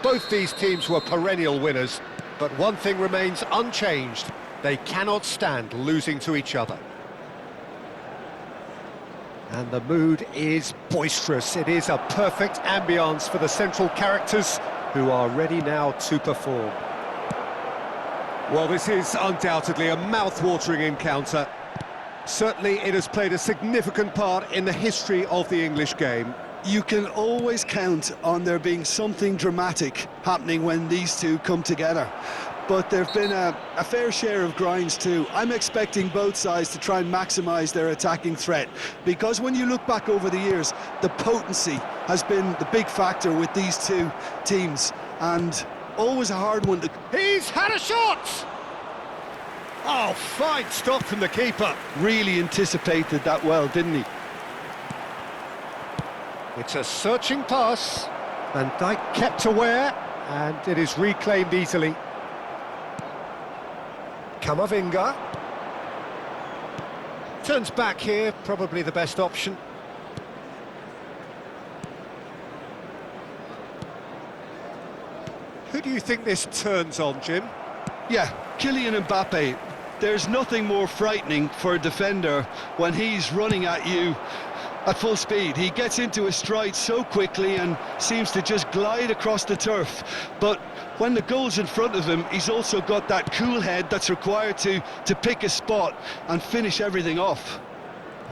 Both these teams were perennial winners, but one thing remains unchanged. They cannot stand losing to each other. And the mood is boisterous. It is a perfect ambience for the central characters who are ready now to perform. Well, this is undoubtedly a mouth-watering encounter. Certainly it has played a significant part in the history of the English game. You can always count on there being something dramatic happening when these two come together. But there have been a fair share of grinds too. I'm expecting both sides to try and maximise their attacking threat, because when you look back over the years, the potency has been the big factor with these two teams, and always a hard one to... He's had a shot! Oh, fine stop from the keeper. Really anticipated that well, didn't he? It's a searching pass. Van Dijk kept aware, and it is reclaimed easily. Camavinga. Turns back here, probably the best option. Who do you think this turns on, Jim? Yeah, Kylian Mbappe. There's nothing more frightening for a defender when he's running at you at full speed. He gets into his stride so quickly and seems to just glide across the turf. But when the goal's in front of him, he's also got that cool head that's required to pick a spot and finish everything off.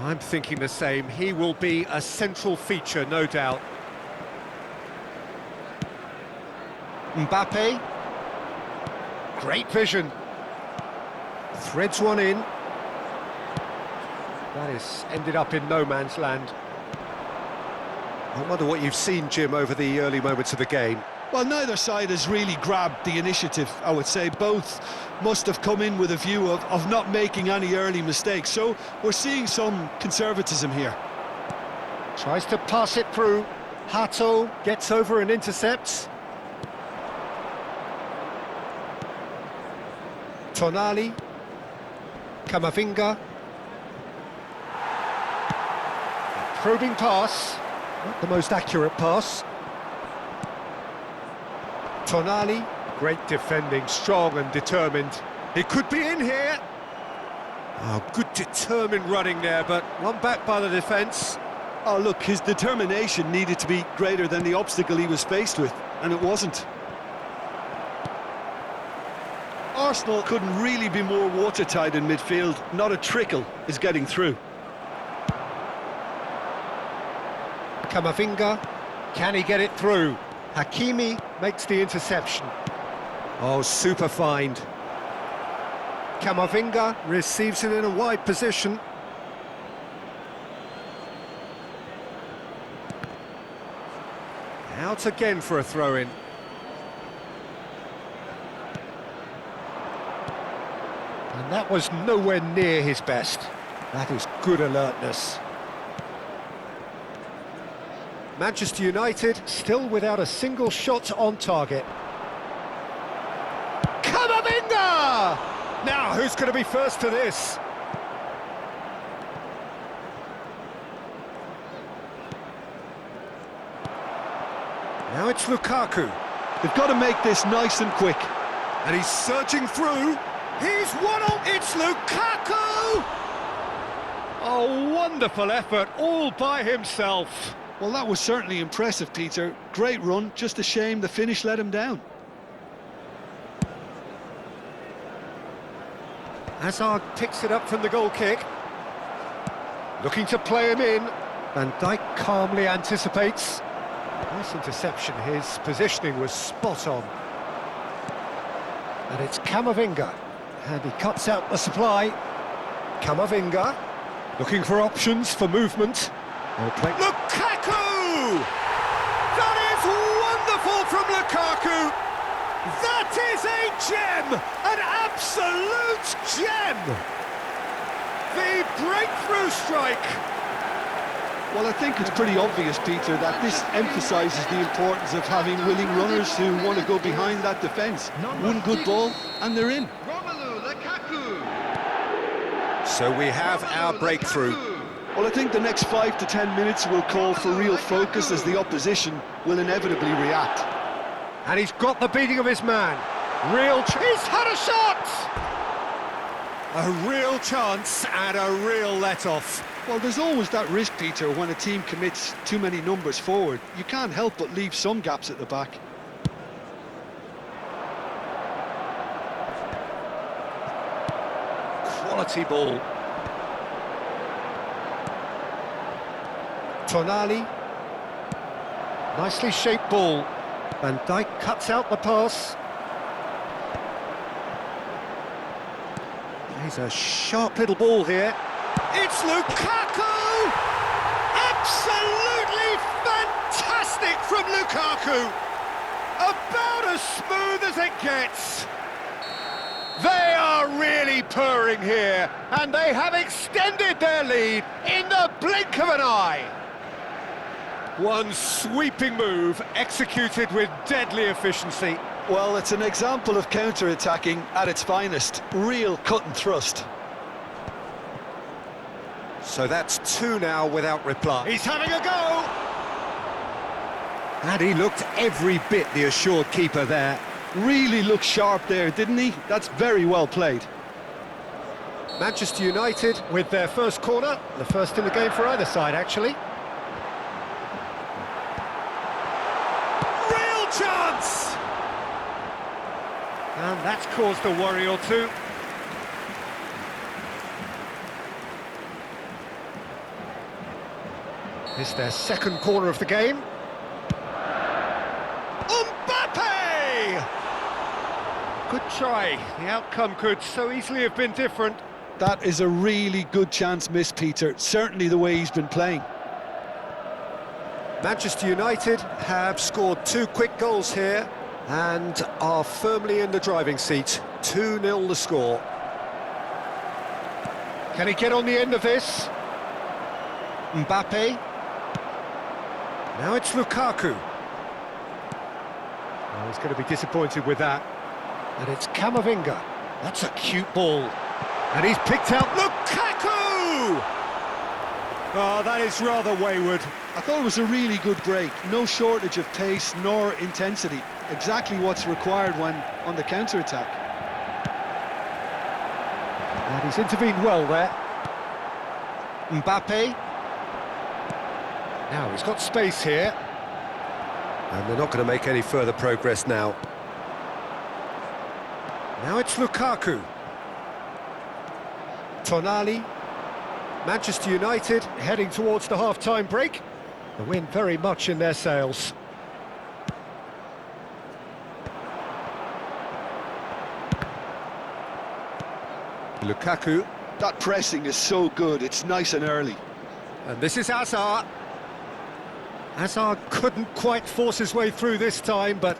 I'm thinking the same. He will be a central feature, no doubt. Mbappe. Great vision. Threads one in. That is ended up in no man's land. I wonder what you've seen, Jim, over the early moments of the game. Well, neither side has really grabbed the initiative, I would say. Both must have come in with a view of not making any early mistakes. So we're seeing some conservatism here. Tries to pass it through. Hato gets over and intercepts. Tonali. Camavinga. Probing pass. Not the most accurate pass. Tonali. Great defending, strong and determined. He could be in here. Oh, good determined running there, but one back by the defence. Oh, look, his determination needed to be greater than the obstacle he was faced with, and it wasn't. Arsenal couldn't really be more watertight in midfield. Not a trickle is getting through. Camavinga, can he get it through? Hakimi makes the interception. Oh, super find. Camavinga receives it in a wide position. Out again for a throw-in. And that was nowhere near his best. That is good alertness. Manchester United still without a single shot on target. Camavinga! Now, who's going to be first to this? Now it's Lukaku. They've got to make this nice and quick. And he's surging through. He's one on. It's Lukaku! A wonderful effort, all by himself. Well, that was certainly impressive, Peter. Great run, just a shame the finish let him down. Hazard picks it up from the goal kick. Looking to play him in. Van Dijk calmly anticipates. Nice interception, his positioning was spot on. And it's Camavinga. And he cuts out the supply. Camavinga, looking for options for movement. Lukaku! That is wonderful from Lukaku! That is a gem! An absolute gem! The breakthrough strike! Well, I think it's pretty obvious, Peter, that this emphasises the importance of having willing runners who want to go behind that defence. One good ball, and they're in. So we have our breakthrough. Well, I think the next 5 to 10 minutes will call for real focus as the opposition will inevitably react. And he's got the beating of his man. He's had a shot! A real chance and a real let-off. Well, there's always that risk, Peter, when a team commits too many numbers forward. You can't help but leave some gaps at the back. Quality ball. Tonali. Nicely shaped ball. Van Dijk cuts out the pass. He's a sharp little ball here. It's Lukaku! Absolutely fantastic from Lukaku! About as smooth as it gets. They are really purring here, and they have extended their lead in the blink of an eye. One sweeping move, executed with deadly efficiency. Well, it's an example of counter-attacking at its finest. Real cut and thrust. So that's two now without reply. He's having a go! And he looked every bit the assured keeper there. Really looked sharp there, didn't he? That's very well played. Manchester United with their first corner. The first in the game for either side, actually. Real chance! And that's caused a worry or two. It's their second corner of the game. Mbappe! Good try. The outcome could so easily have been different. That is a really good chance missed, Peter. Certainly the way he's been playing. Manchester United have scored two quick goals here and are firmly in the driving seat. 2-0 the score. Can he get on the end of this? Mbappe. Now it's Lukaku. Oh, he's going to be disappointed with that. And it's Camavinga. That's a cute ball. And he's picked out Lukaku! Oh, that is rather wayward. I thought it was a really good break. No shortage of pace nor intensity. Exactly what's required when on the counter-attack. And he's intervened well there. Mbappe. Now he's got space here. And they're not going to make any further progress now. Now it's Lukaku. Tonali. Manchester United heading towards the half-time break. The wind very much in their sails. Lukaku. That pressing is so good, it's nice and early. And this is Hazard. Hazard couldn't quite force his way through this time, but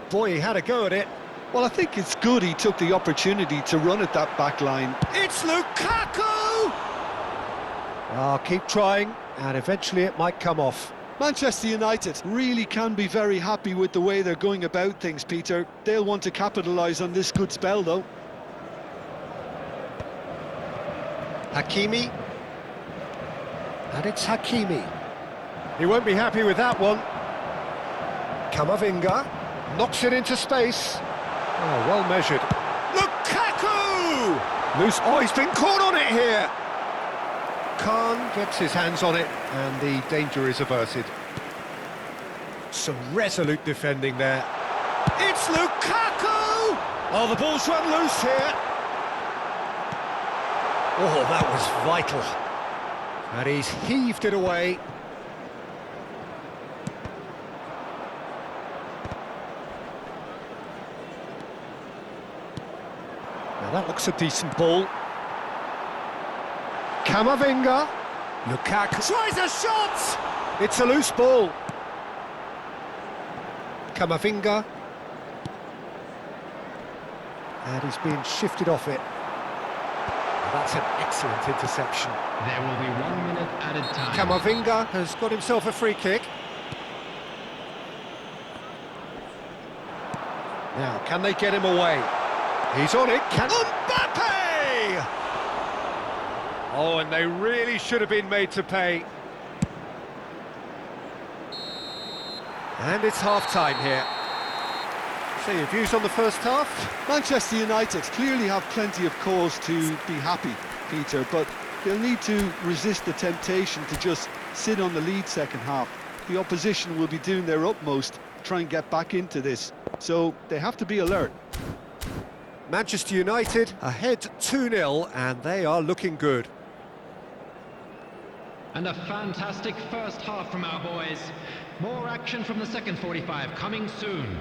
boy, he had a go at it. Well, I think it's good he took the opportunity to run at that back line. It's Lukaku! Oh, keep trying, and eventually it might come off. Manchester United really can be very happy with the way they're going about things, Peter. They'll want to capitalise on this good spell, though. Hakimi. And it's Hakimi. He won't be happy with that one. Camavinga knocks it into space. Oh, well measured. Lukaku! Loose. Oh, he's been caught on it here. Khan gets his hands on it, and the danger is averted. Some resolute defending there. It's Lukaku! Oh, the ball's run loose here. Oh, that was vital. And he's heaved it away. Now that looks a decent ball. Camavinga. Lukaku tries a shot! It's a loose ball. Camavinga. And he's being shifted off it. That's an excellent interception. There will be 1 minute added time. Camavinga has got himself a free kick. Now, can they get him away? He's on it. Mbappe! Oh, and they really should have been made to pay. And it's half-time here. So your views on the first half? Manchester United clearly have plenty of cause to be happy, Peter, but they'll need to resist the temptation to just sit on the lead second half. The opposition will be doing their utmost to try and get back into this, so they have to be alert. Manchester United ahead 2-0 and they are looking good. And a fantastic first half from our boys. More action from the second 45 coming soon.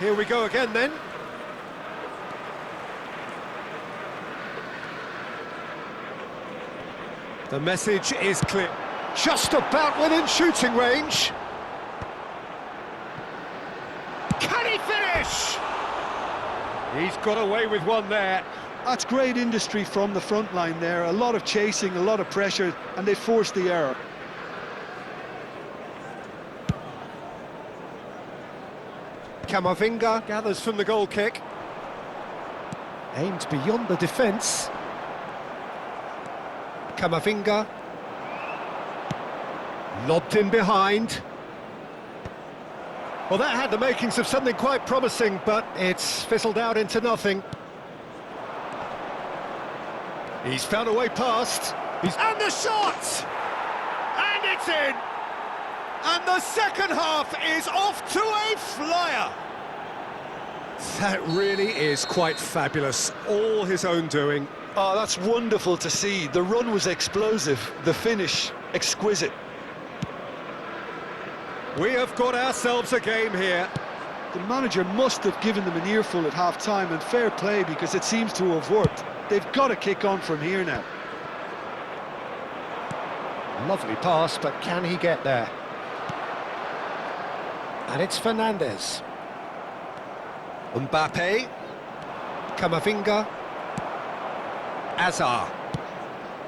Here we go again then. The message is clear. Just about within shooting range. Can he finish? He's got away with one there. That's great industry from the front line there. A lot of chasing, a lot of pressure, and they forced the error. Camavinga gathers from the goal kick. Aimed beyond the defence. Camavinga. Lobbed in behind. Well, that had the makings of something quite promising, but it's fizzled out into nothing. He's found a way past. And the shot! And it's in! And the second half is off to a flyer! That really is quite fabulous. All his own doing. Oh, that's wonderful to see. The run was explosive, the finish exquisite. We have got ourselves a game here. The manager must have given them an earful at half-time, and fair play because it seems to have worked. They've got to kick on from here now. Lovely pass, but can he get there? And it's Fernandes. Mbappe. Camavinga. Azar.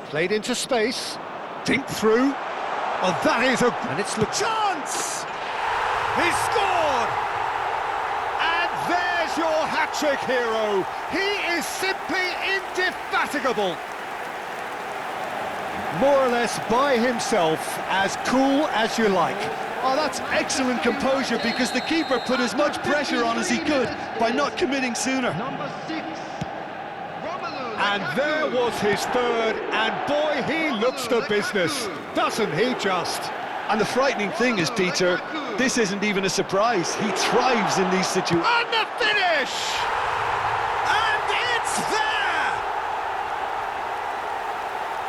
Played into space. Dink through. Oh, that is a... And it's the chance! He scored! And there's your hat-trick hero. He is simply indefatigable. More or less by himself, as cool as you like. Oh, that's excellent composure because the keeper put as much pressure on as he could by not committing sooner. Number 6, Romelu And Lukaku. there was his third, and boy, he looks the business, doesn't he just? And the frightening thing is, Peter, this isn't even a surprise. He thrives in these situations. And the finish! And it's there!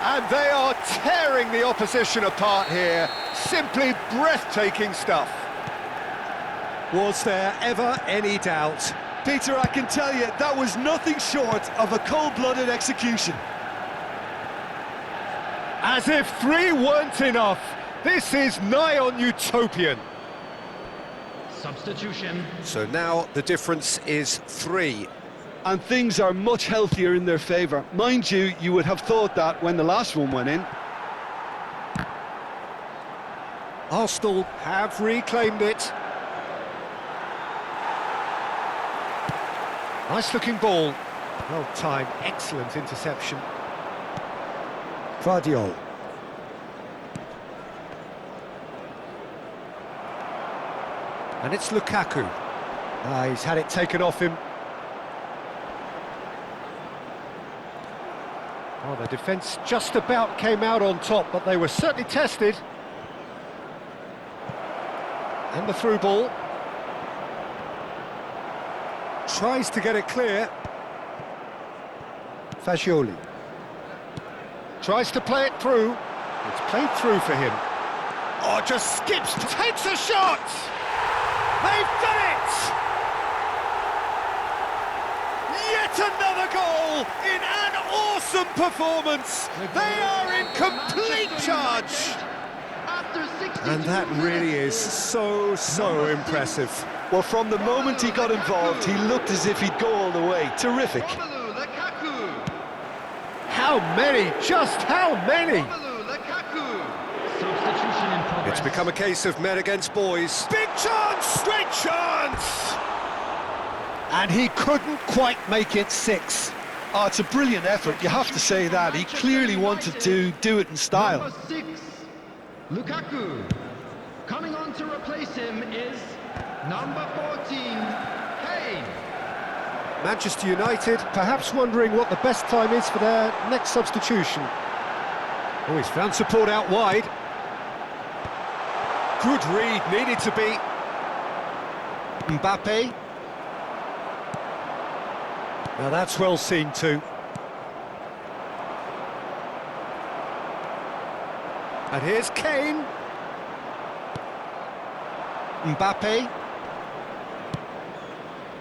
And they are tearing the opposition apart here. Simply breathtaking stuff. Was there ever any doubt? Peter, I can tell you, that was nothing short of a cold-blooded execution. As if 3 weren't enough, this is nigh on utopian. Substitution. So now the difference is 3. And things are much healthier in their favour. Mind you, you would have thought that when the last one went in. Arsenal have reclaimed it. Nice looking ball. Well timed, excellent interception. Guardiola. And it's Lukaku. He's had it taken off him. Oh, the defence just about came out on top, but they were certainly tested. And the through ball. Tries to get it clear. Fagioli. Tries to play it through. It's played through for him. Oh, just skips, takes a shot! They've done it! Yet another goal in an awesome performance! They are in complete charge! And that really is so impressive. Well, from the moment he got involved, he looked as if he'd go all the way. Terrific. Romelu Lukaku. How many? Just how many? Romelu Lukaku. Substitution in progress. It's become a case of men against boys. Big chance! Straight And he couldn't quite make it 6. Oh, it's a brilliant effort, you have to say that. He clearly wanted to do it in style. Number 6, Lukaku. Coming on to replace him is number 14, Kane. Manchester United perhaps wondering what the best time is for their next substitution. Oh, he's found support out wide. Good read, needed to be. Mbappe. Now that's well seen too. And here's Kane. Mbappe.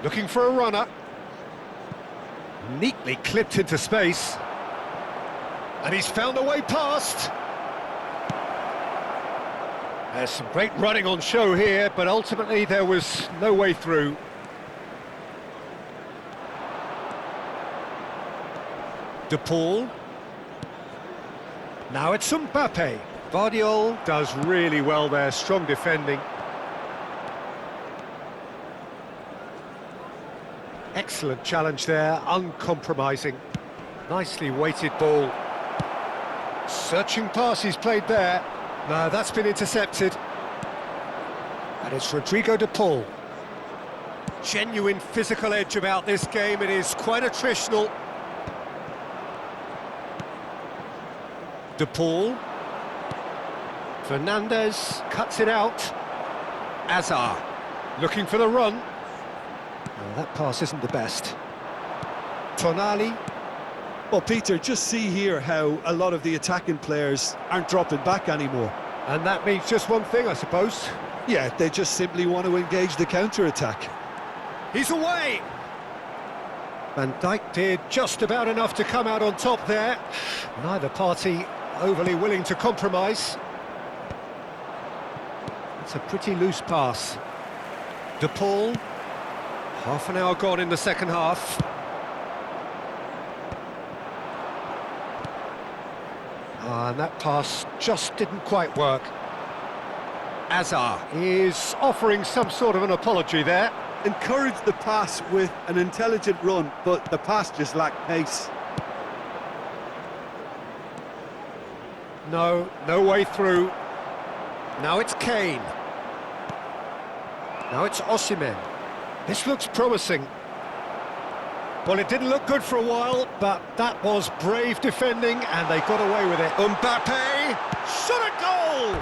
Looking for a runner. Neatly clipped into space. And he's found a way past. There's some great running on show here, but ultimately there was no way through. De Paul. Now it's Mbappe. Guardiola does really well there, strong defending. Excellent challenge there, uncompromising. Nicely weighted ball. Searching pass he's played there. No, that's been intercepted. And it's Rodrigo De Paul. Genuine physical edge about this game, it is quite attritional. De Paul. Fernandez cuts it out. Azar looking for the run. Oh, that pass isn't the best. Tonali. Well, Peter, just see here how a lot of the attacking players aren't dropping back anymore. And that means just one thing, I suppose. Yeah, they just simply want to engage the counter-attack. He's away! Van Dijk did just about enough to come out on top there. Neither party overly willing to compromise. It's a pretty loose pass. De Paul. Half an hour gone in the second half. And that pass just didn't quite work. Azar is offering some sort of an apology there. Encouraged the pass with an intelligent run, but the pass just lacked pace. No way through. Now it's Kane. Now it's Osimhen. This looks promising. Well, it didn't look good for a while, but that was brave defending, and they got away with it. Mbappe! Shot a goal!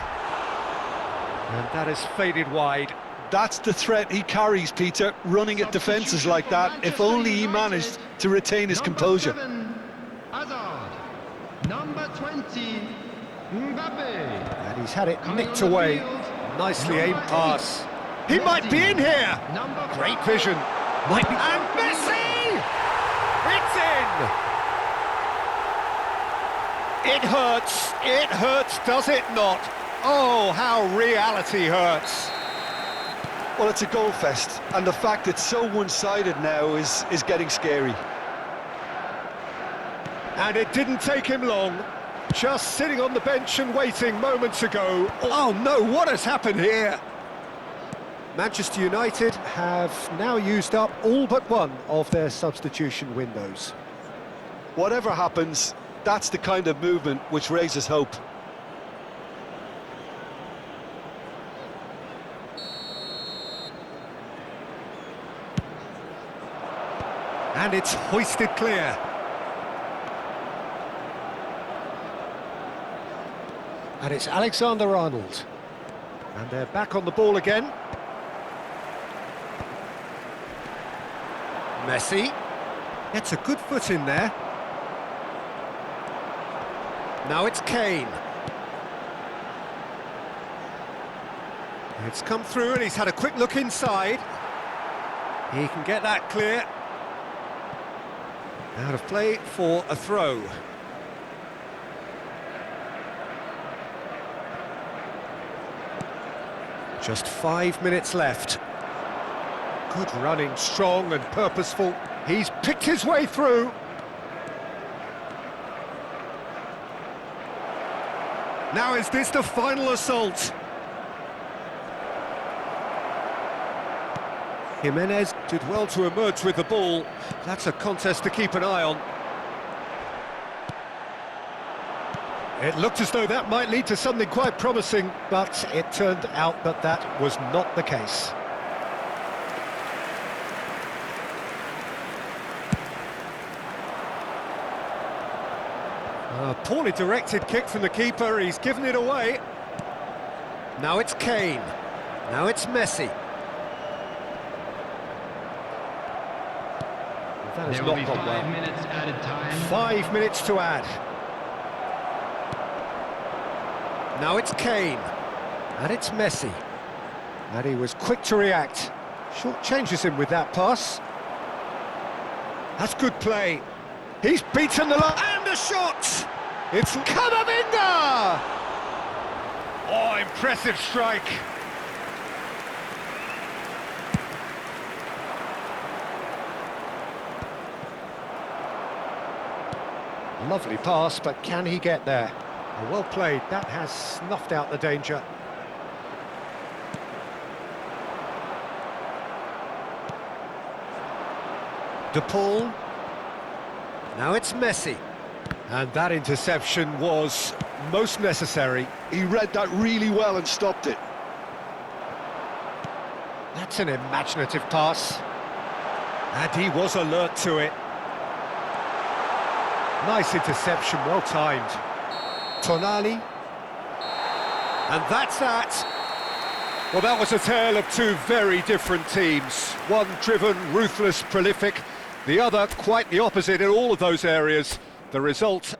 And that is faded wide. That's the threat he carries, Peter, running at defences like that, if only he managed to retain his composure. Number 7, Hazard. Number 20, Mbappe. And he's had it Coming nicked on the away. field, Nicely number aimed 8, pass. He might be in here! Number Great 5, vision. Might be... And Messi! It's in! It hurts, does it not? Oh, how reality hurts. Well, it's a goal fest, and the fact it's so one-sided now is getting scary. And it didn't take him long. Just sitting on the bench and waiting moments ago. Oh no, what has happened here? Manchester United have now used up all but one of their substitution windows. Whatever happens, that's the kind of movement which raises hope. And it's hoisted clear. And it's Alexander-Arnold. And they're back on the ball again. Messi. Gets a good foot in there. Now it's Kane. It's come through and he's had a quick look inside. He can get that clear. Out of play for a throw. Just 5 minutes left. Good running, strong and purposeful. He's picked his way through. Now is this the final assault? Jimenez did well to emerge with the ball. That's a contest to keep an eye on. It looked as though that might lead to something quite promising, but it turned out that that was not the case. A poorly directed kick from the keeper, he's given it away. Now it's Kane, now it's Messi. That has There will not be gone 5 well. minutes added time. 5 minutes to add. Now it's Kane, and it's Messi. And he was quick to react. Short changes him with that pass. That's good play. He's beaten the line, and a shot! It's Camavinga! Oh, impressive strike. Lovely pass, but can he get there? Well played, that has snuffed out the danger. De Paul. Now it's Messi. And that interception was most necessary. He read that really well and stopped it. That's an imaginative pass. And he was alert to it. Nice interception, well timed. Tonali. And that's that. Well, that was a tale of two very different teams. One driven, ruthless, prolific. The other quite the opposite in all of those areas. The result...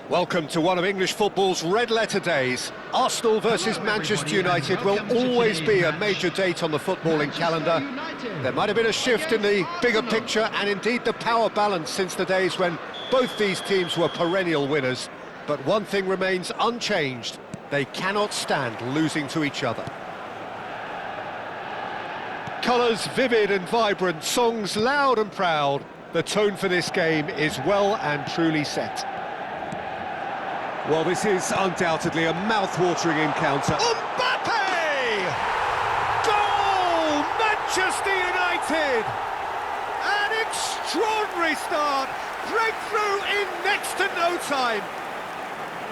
Welcome to one of English football's red-letter days. Arsenal versus Manchester United will always be a major date on the footballing calendar. There might have been a shift in the bigger picture and indeed the power balance since the days when both these teams were perennial winners. But one thing remains unchanged: they cannot stand losing to each other. Colours vivid and vibrant, songs loud and proud. The tone for this game is well and truly set. Well, this is undoubtedly a mouth-watering encounter. Mbappe! Goal! Manchester United! An extraordinary start! Breakthrough in next to no time!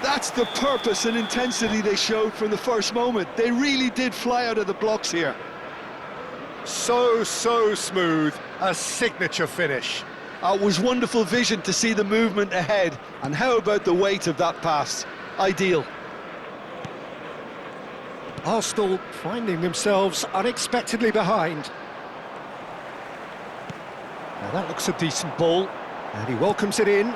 That's the purpose and intensity they showed from the first moment. They really did fly out of the blocks here. So smooth. A signature finish. It was wonderful vision to see the movement ahead. And how about the weight of that pass? Ideal. Arsenal finding themselves unexpectedly behind. Now that looks a decent ball, and he welcomes it in.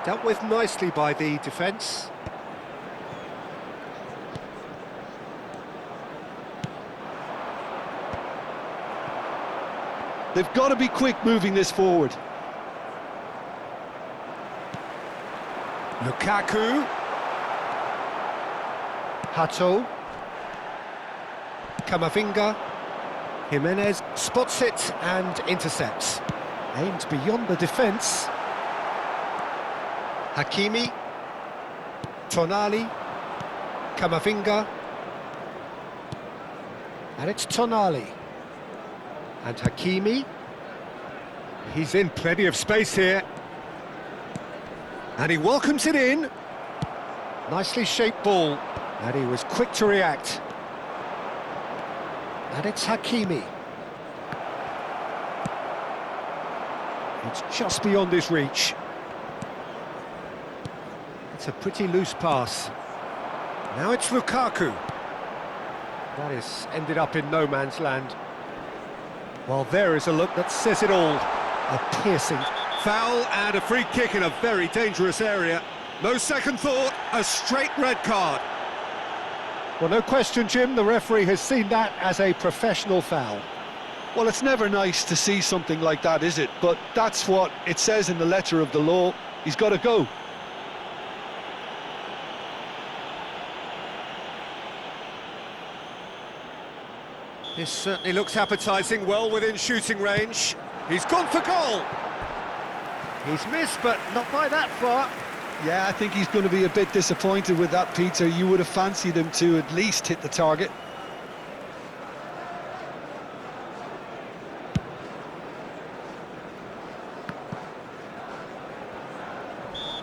Dealt with nicely by the defence. They've got to be quick moving this forward. Lukaku. Hato. Camavinga. Jimenez spots it and intercepts. Aimed beyond the defence. Hakimi. Tonali. Camavinga. And it's Tonali. And Hakimi. He's in plenty of space here. And he welcomes it in. Nicely shaped ball. And he was quick to react. And it's Hakimi. It's just beyond his reach. It's a pretty loose pass. Now it's Lukaku. That is ended up in no man's land. Well, there is a look that says it all. A piercing foul and a free kick in a very dangerous area. No second thought, a straight red card. Well, no question, Jim, the referee has seen that as a professional foul. Well, it's never nice to see something like that, is it? But that's what it says in the letter of the law. He's got to go. This certainly looks appetising, well within shooting range. He's gone for goal. He's missed, but not by that far. Yeah, I think he's going to be a bit disappointed with that, Peter. You would have fancied him to at least hit the target.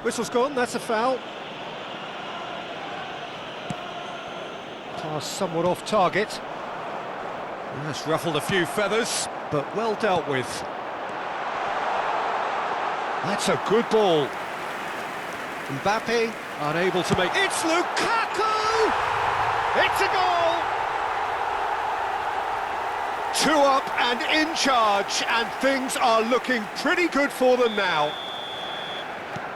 Whistle's gone, that's a foul. Pass somewhat off target. That's ruffled a few feathers, but well dealt with. That's a good ball. Mbappe, unable to make... It's Lukaku! It's a goal! 2 up and in charge, and things are looking pretty good for them now.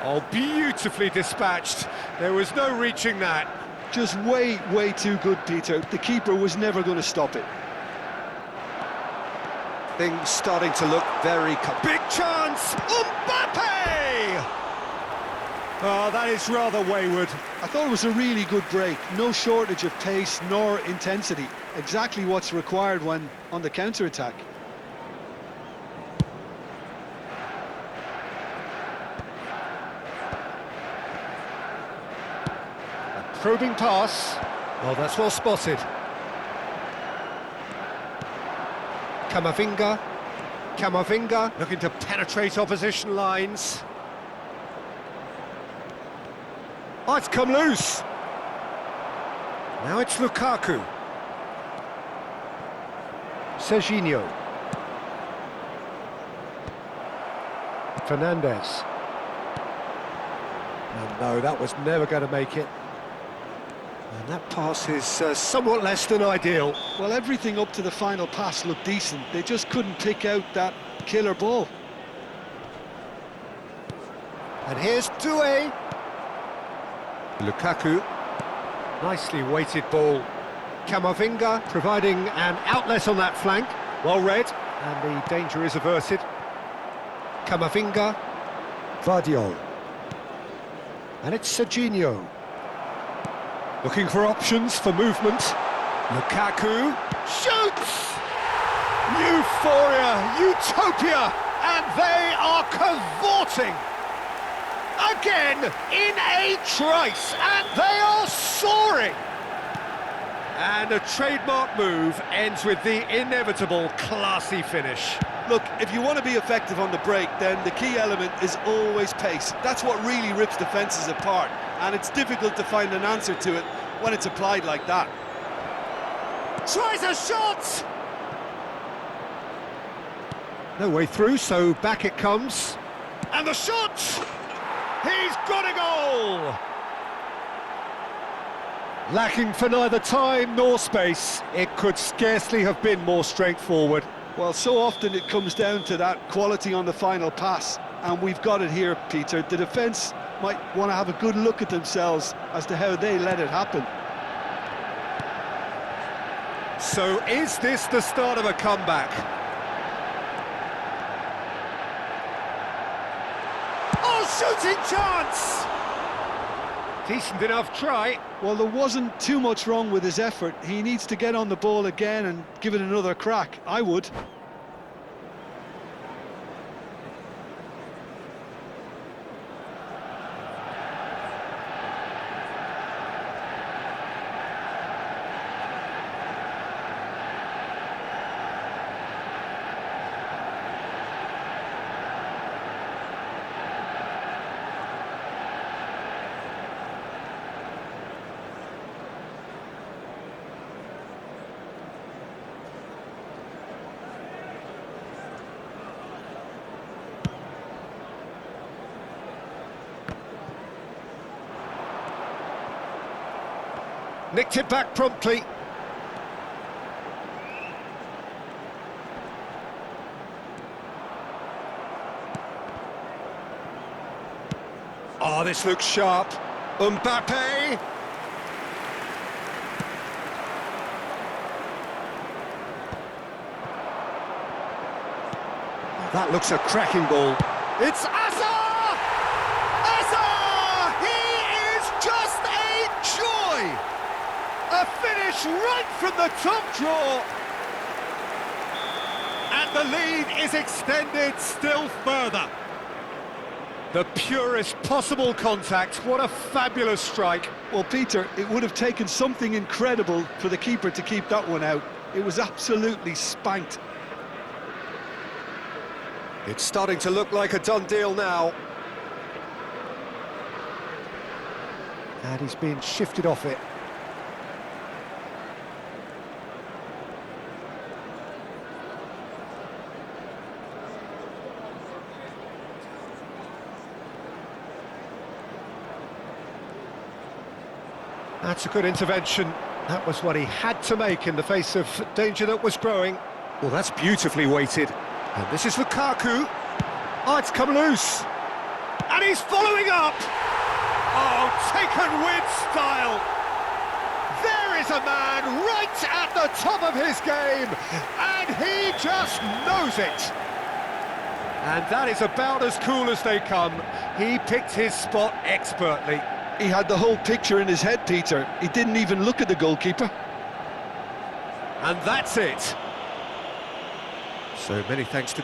Oh, beautifully dispatched. There was no reaching that. Just way too good, Peter. The keeper was never going to stop it. Things starting to look very... Big chance! Mbappe! Oh, that is rather wayward. I thought it was a really good break. No shortage of pace nor intensity. Exactly what's required when on the counter-attack. A probing pass. Oh, that's well spotted. Camavinga looking to penetrate opposition lines. Oh, it's come loose. Now it's Lukaku. Serginho. Fernandes. And no, that was never going to make it. And that pass is somewhat less than ideal. Well, everything up to the final pass looked decent. They just couldn't pick out that killer ball. And here's Doué. Lukaku. Nicely weighted ball. Camavinga providing an outlet on that flank. Well read, and the danger is averted. Camavinga. Vardiol. And it's Serginho. Looking for options for movement. Lukaku shoots! Euphoria, utopia, and they are cavorting! Again, in a trice, and they are soaring! And a trademark move ends with the inevitable classy finish. Look, if you want to be effective on the break, then the key element is always pace. That's what really rips defences apart, and it's difficult to find an answer to it when it's applied like that. Tries a shot! No way through, so back it comes. And the shot! He's got a goal! Lacking for neither time nor space, it could scarcely have been more straightforward. Well, so often it comes down to that quality on the final pass, and we've got it here, Peter. The defence might want to have a good look at themselves as to how they let it happen. So is this the start of a comeback? Oh, shooting chance! Decent enough try. Well, there wasn't too much wrong with his effort. He needs to get on the ball again and give it another crack. I would. Nicked it back promptly. Oh, this looks sharp. Mbappe. That looks a cracking ball. It's Hazard! Hazard! He is just a joy! A finish right from the top draw. And the lead is extended still further. The purest possible contact. What a fabulous strike. Well, Peter, it would have taken something incredible for the keeper to keep that one out. It was absolutely spanked. It's starting to look like a done deal now. And he's been shifted off it. That's a good intervention. That was what he had to make in the face of danger that was growing. Well, that's beautifully weighted. And this is Lukaku. Oh, it's come loose. And he's following up. Oh, taken with style. There is a man right at the top of his game. And he just knows it. And that is about as cool as they come. He picked his spot expertly. He had the whole picture in his head, Peter. He didn't even look at the goalkeeper. And that's it. So many thanks to